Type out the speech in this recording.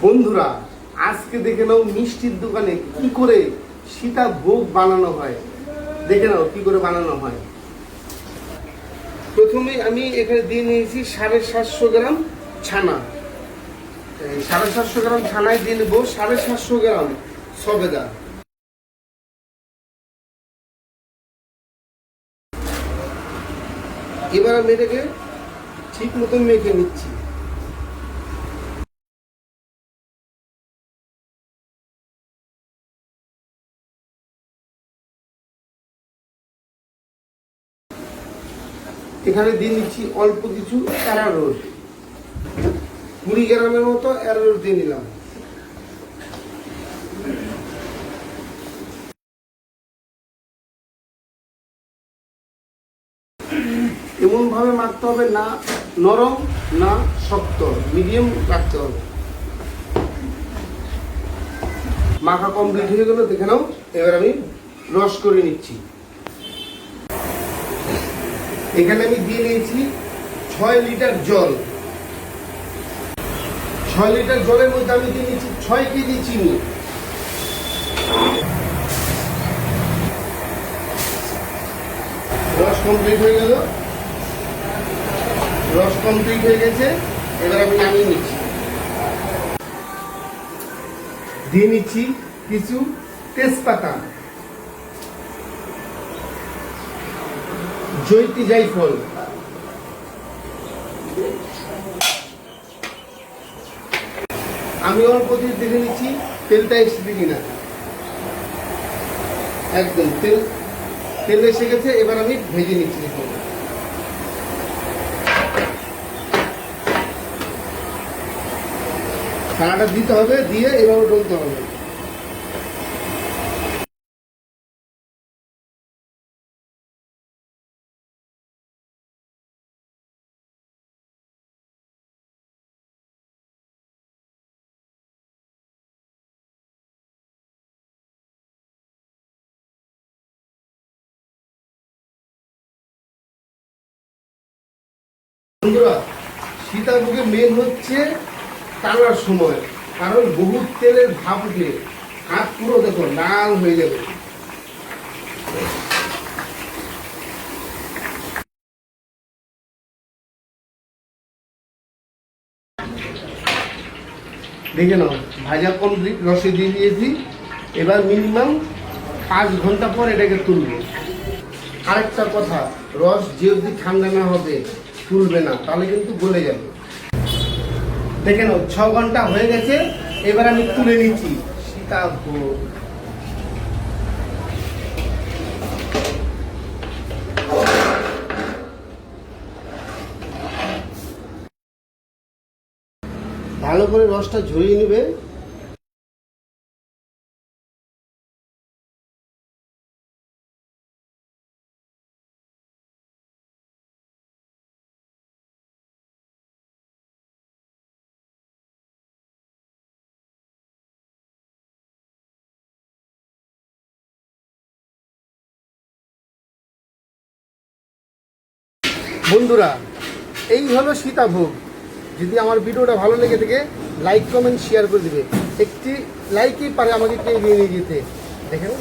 বন্ধুরা আজকে দেখে নাও মিষ্টির দোকানে কি করে সীতাভোগ বানানো হয়। দেখে নাও কি করে বানানো হয়। প্রথমে আমি এখানে দিয়ে নিয়েছি 750 গ্রাম ছানা। 750 গ্রাম ছানায় দিয়ে নেবো 750 গ্রাম সবেদা। এবার আমি এটাকে ঠিক মতো মেখে নিচ্ছি। এখানে দিয়ে নিচ্ছি অল্প কিছু অ্যারারুট, 20 গ্রামের মতো অ্যারারুট দিয়ে নিলাম। এমন ভাবে মাখতে হবে, না নরম না শক্ত, মিডিয়াম রাখতে হবে। মাখা কমপ্লিট হয়ে গেল, দেখে নাও। এবার আমি রস করে নিচ্ছি। এখানে আমি দিয়ে নিয়েছি 6 লিটার জল। 6 লিটার জলের মধ্যে আমি দিয়ে নিচ্ছি 6 কেজি চিনি। রস কমপ্লিট হয়ে গেল, রস কমপ্লিট হয়ে গেছে। এবার আমি নামিয়ে নিচ্ছি। দিয়ে নিচ্ছি কিছু তেজপাতা, জয়িত্রী জায়ফল, আমি অল্প দিয়ে দেখে নিচ্ছি তেলটা এসেছে কিনা। একদম তেল এসে গেছে। এবার আমি ভেজে নিচ্ছি। ছানাটা দিতে হবে, দিয়ে এভাবে ডলতে হবে। বন্ধুরা, সীতাভোগের মেন হচ্ছে টানার সময়, কারণ বহুত তেলের ভাপ উঠলে হাত পুরো দেখো লাল হয়ে যাবে। দেখে নাও ভাজা কমপ্লিট, রসে দিয়ে দিয়েছি। এবার মিনিমাম 5 ঘন্টা পর এটাকে তুলবো। আরেকটা কথা, রস যে অবধি ঠান্ডা না হবে তুলবে না, তাহলে কিন্তু গলে যাবে। দেখে নাও 6 ঘন্টা হয়ে গেছে। এবার আমি তুলে নিচ্ছি সীতাভোগ। ভালো করে রসটা ঝরিয়ে নেবে। বন্ধুরা, এই হলো সীতাভোগ। যদি আমার ভিডিওটা ভালো লেগে থাকে লাইক কমেন্ট শেয়ার করে দিবে। একটি লাইকই পারে আমাকে কে এগিয়ে নিয়ে যেতে। দেখেন।